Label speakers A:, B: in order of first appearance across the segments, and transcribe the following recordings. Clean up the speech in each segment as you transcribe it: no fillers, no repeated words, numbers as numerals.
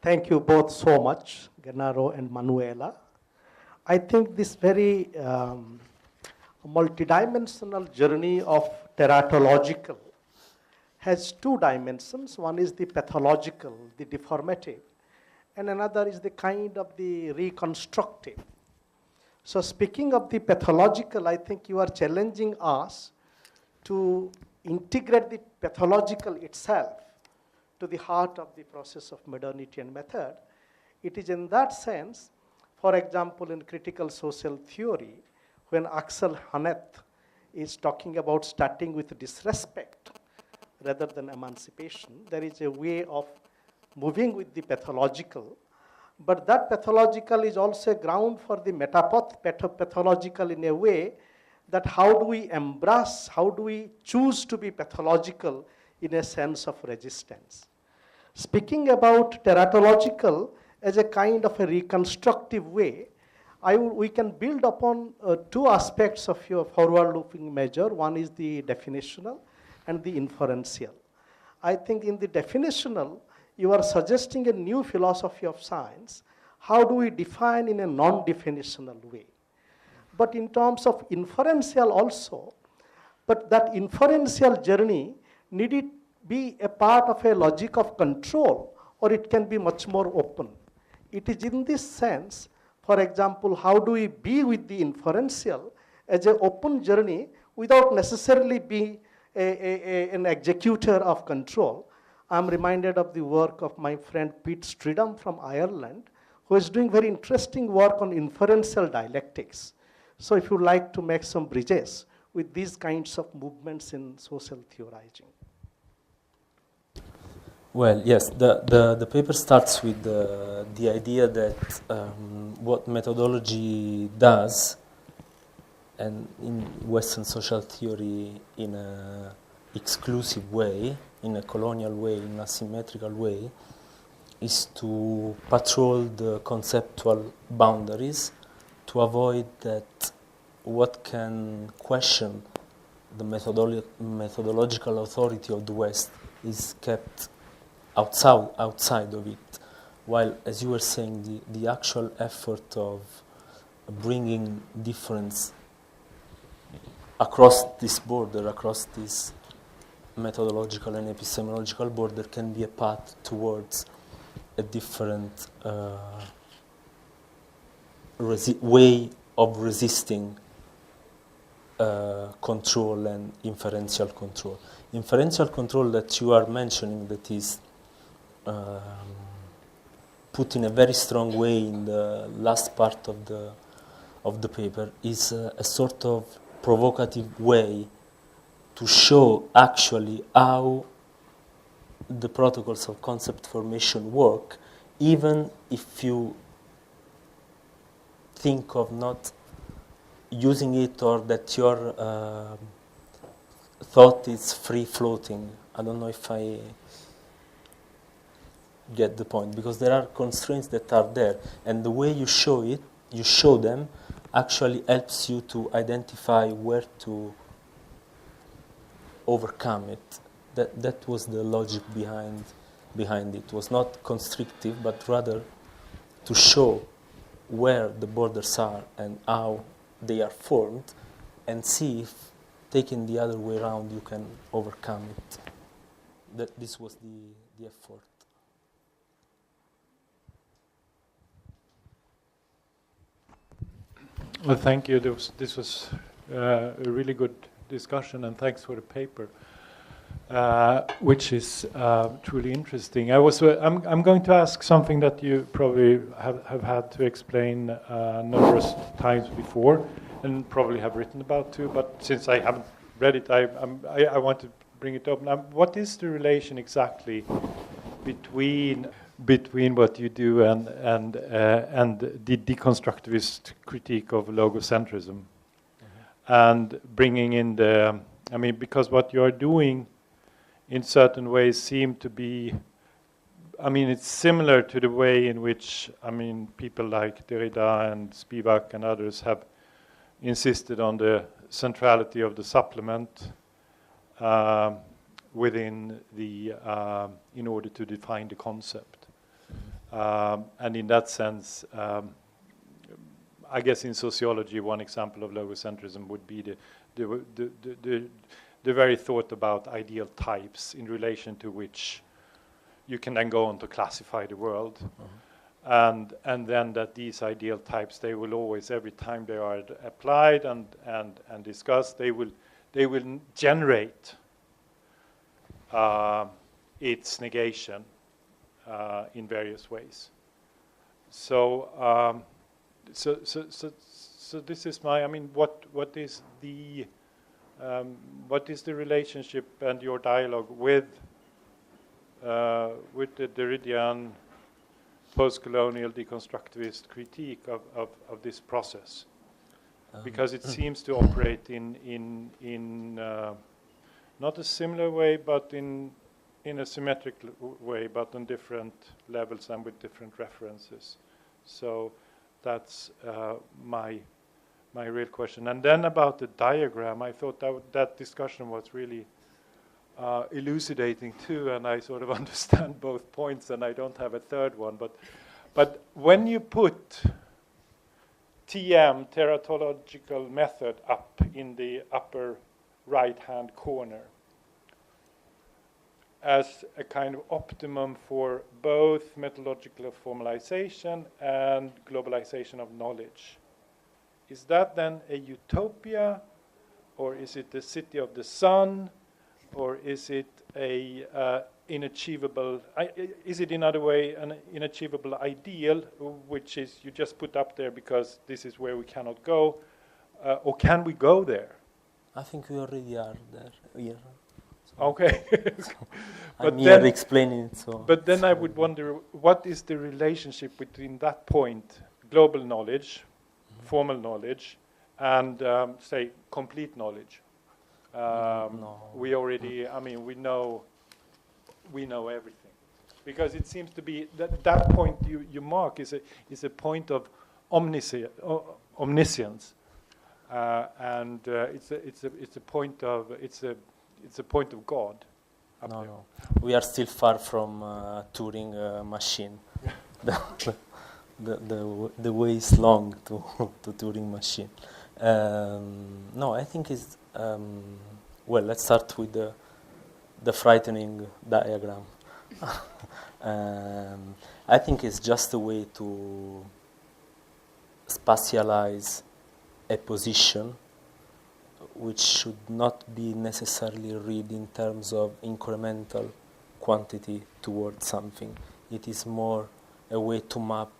A: Thank you both so much, Gennaro and Manuela. I think this very multidimensional journey of teratological has two dimensions. One is the pathological, the deformative, and another is the kind of the reconstructive. So speaking of the pathological, I think you are challenging us to integrate the pathological itself to the heart of the process of modernity and method. It is in that sense, for example, in critical social theory, when Axel Honneth is talking about starting with disrespect rather than emancipation, there is a way of moving with the pathological, but that pathological is also a ground for the pathological in a way that how do we embrace, how do we choose to be pathological in a sense of resistance. Speaking about teratological as a kind of a reconstructive way, we can build upon two aspects of your forward-looking measure. One is the definitional and the inferential. I think in the definitional, you are suggesting a new philosophy of science. How do we define in a non-definitional way? But in terms of inferential also, but that inferential journey needed be a part of a logic of control, or it can be much more open. It is in this sense, for example, how do we be with the inferential as an open journey without necessarily being an executor of control. I'm reminded of the work of my friend Pete Stridham from Ireland, who is doing very interesting work on inferential dialectics. So if you like to make some bridges with these kinds of movements in social theorizing.
B: Well, yes, the paper starts with the idea that what methodology does, and in Western social theory in an exclusive way, in a colonial way, in a symmetrical way, is to patrol the conceptual boundaries to avoid that what can question the methodological authority of the West is kept outside of it, while, as you were saying, the actual effort of bringing difference across this border, across this methodological and epistemological border, can be a path towards a different way of resisting control and inferential control. Inferential control that you are mentioning, that is put in a very strong way in the last part of the paper, is a sort of provocative way to show actually how the protocols of concept formation work, even if you think of not using it, or that your thought is free floating. I don't know if I get the point, because there are constraints that are there, and the way you show them actually helps you to identify where to overcome it. That was the logic behind it. It was not constrictive, but rather to show where the borders are and how they are formed, and see if, taking the other way around, you can overcome it. This was the effort.
C: Well, thank you. This was a really good discussion, and thanks for the paper, which is truly interesting. I'm going to ask something that you probably have had to explain numerous times before, and probably have written about too. But since I haven't read it, I want to bring it up now. What is the relation exactly between what you do and the deconstructivist critique of logocentrism, and bringing in because what you are doing in certain ways seem to be, it's similar to the way in which, people like Derrida and Spivak and others have insisted on the centrality of the supplement within the, in order to define the concept. And in that sense, I guess in sociology, one example of logocentrism would be the very thought about ideal types in relation to which you can then go on to classify the world. And then that these ideal types, they will always, every time they are applied and discussed, they will generate its negation in various ways. So this is my. I mean, what is the relationship and your dialogue with the Derridian post-colonial deconstructivist critique of this process? Because it seems to operate in not a similar way, but in a symmetric way, but on different levels and with different references. So that's my real question. And then about the diagram, I thought that discussion was really elucidating too, and I sort of understand both points, and I don't have a third one. But when you put TM, teratological method, up in the upper right-hand corner as a kind of optimum for both methodological formalization and globalization of knowledge, is that then a utopia, or is it the city of the sun, or is it a inachievable? Is it in other way an inachievable ideal, which is you just put up there because this is where we cannot go, or can we go there?
B: I think we already are there. Yeah.
C: Okay.
B: I'm here explaining it. So.
C: But then I would wonder, what is the relationship between that point, global knowledge, formal knowledge, and say complete knowledge?
B: No.
C: We already, I mean, we know everything, because it seems to be that point you mark is a point of omniscience, and it's a point of God.
B: No, we are still far from Turing machine. The way is long to Turing machine. No, I think it's well. Let's start with the frightening diagram. I think it's just a way to spatialize a position which should not be necessarily read in terms of incremental quantity towards something. It is more a way to map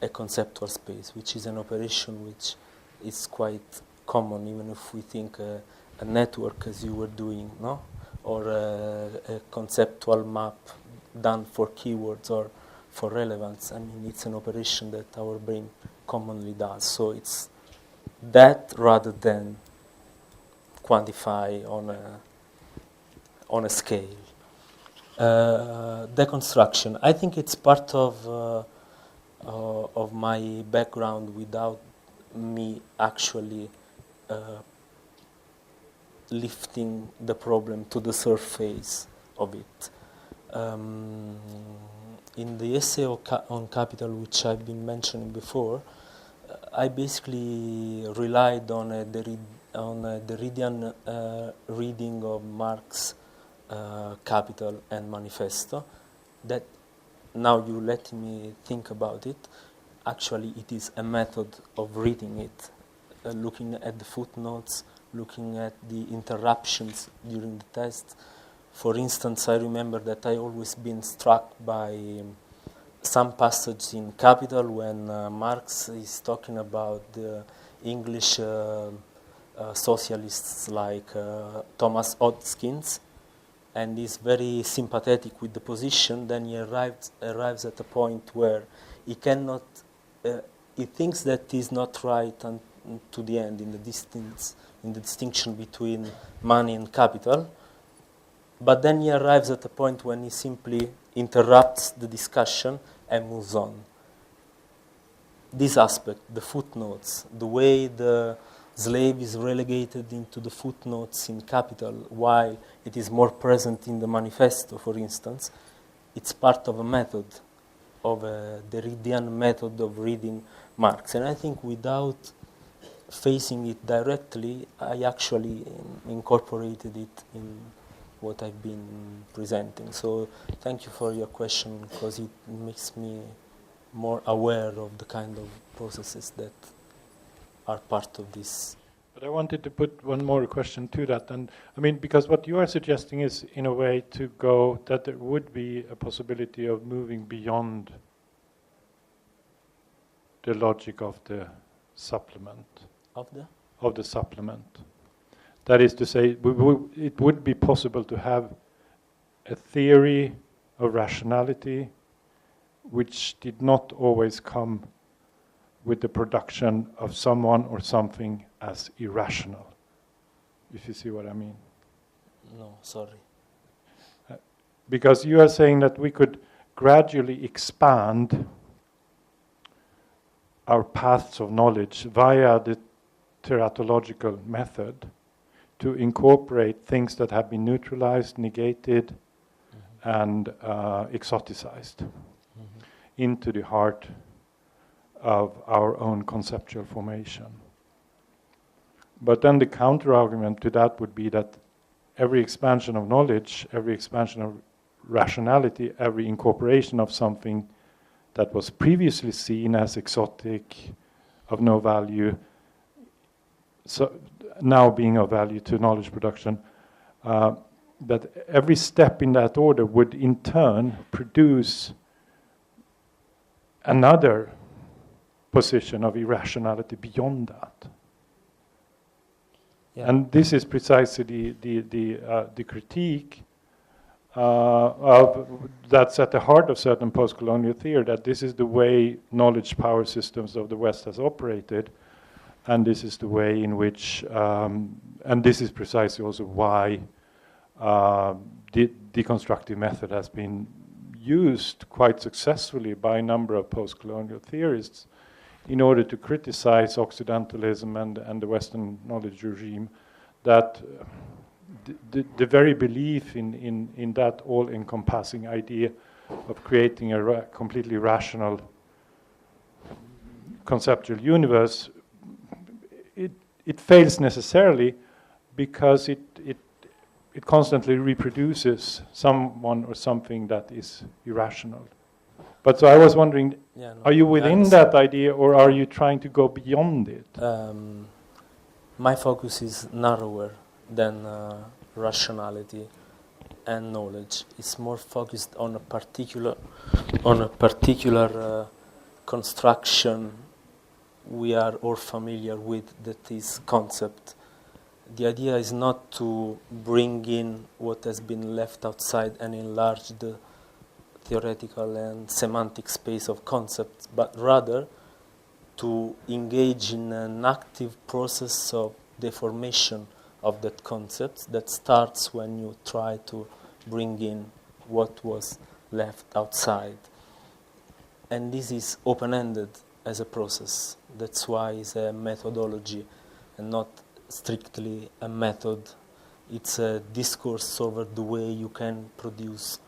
B: a conceptual space, which is an operation which is quite common, even if we think a network, as you were doing, no? Or a conceptual map done for keywords or for relevance. I mean, it's an operation that our brain commonly does. So it's that rather than quantify on a scale. Deconstruction. I think it's part of my background without me actually lifting the problem to the surface of it. In the essay on capital, which I've been mentioning before, I basically relied on a Derridian reading of Marx' Capital and Manifesto. That now you let me think about it. Actually, it is a method of reading it, looking at the footnotes, looking at the interruptions during the test. For instance, I remember that I always been struck by some passage in Capital when Marx is talking about the English socialists like Thomas Hodgkins, and is very sympathetic with the position. Then he arrives at a point where he cannot. He thinks that he's not right to the end in the distinction between money and capital. But then he arrives at a point when he simply interrupts the discussion and moves on. This aspect, the footnotes, the way the slave is relegated into the footnotes in Capital, while it is more present in the Manifesto, for instance, it's part of a method. of a Derridian method of reading Marx. And I think without facing it directly, I actually incorporated it in what I've been presenting. So thank you for your question, because it makes me more aware of the kind of processes that are part of this.
C: But I wanted to put one more question to that, and I mean, because what you are suggesting is, in a way, to go that there would be a possibility of moving beyond the logic of the supplement. Of the supplement. That is to say, it would be possible to have a theory of rationality which did not always come with the production of someone or something as irrational, if you see what I mean.
B: No, sorry.
C: Because you are saying that we could gradually expand our paths of knowledge via the teratological method to incorporate things that have been neutralized, negated, and exoticized into the heart of our own conceptual formation. But then the counter-argument to that would be that every expansion of knowledge, every expansion of rationality, every incorporation of something that was previously seen as exotic, of no value, so now being of value to knowledge production, that every step in that order would in turn produce another position of irrationality beyond that.
B: Yeah.
C: And this is precisely the critique of that's at the heart of certain post-colonial theory, that this is the way knowledge power systems of the West has operated, and this is the way in which, and this is precisely also why the deconstructive method has been used quite successfully by a number of post-colonial theorists in order to criticize Occidentalism and the Western knowledge regime, that the very belief in that all-encompassing idea of creating a completely rational conceptual universe, it fails necessarily because it constantly reproduces someone or something that is irrational. But so I was wondering, are you within that idea, or are you trying to go beyond it?
B: My focus is narrower than rationality and knowledge. It's more focused on a particular construction we are all familiar with, that is concept. The idea is not to bring in what has been left outside and enlarge the theoretical and semantic space of concepts, but rather to engage in an active process of deformation of that concept that starts when you try to bring in what was left outside. And this is open-ended as a process. That's why it's a methodology and not strictly a method. It's a discourse over the way you can produce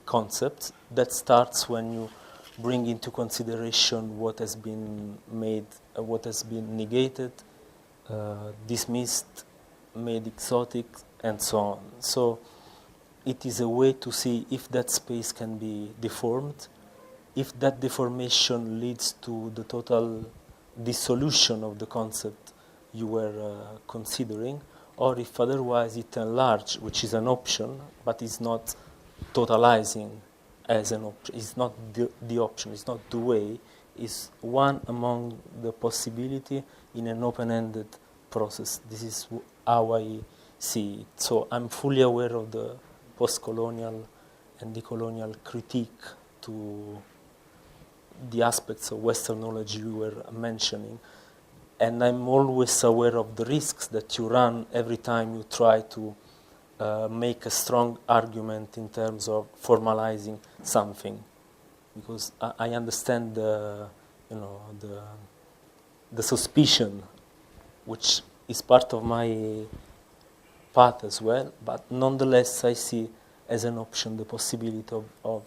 B: concepts that starts when you bring into consideration what has been made, what has been negated, dismissed, made exotic, and so on. So it is a way to see if that space can be deformed, if that deformation leads to the total dissolution of the concept you were considering, or if otherwise it enlarges, which is an option, but is not totalizing as an option. It's not the option, it's not the way, it's one among the possibility in an open-ended process. This is how I see it. So I'm fully aware of the post-colonial and decolonial critique to the aspects of Western knowledge you were mentioning. And I'm always aware of the risks that you run every time you try to make a strong argument in terms of formalizing something, because I understand the suspicion, which is part of my path as well. But nonetheless, I see as an option the possibility of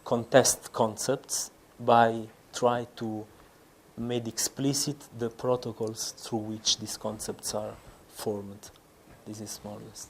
B: contest concepts by try to made explicit the protocols through which these concepts are formed. This is more or less.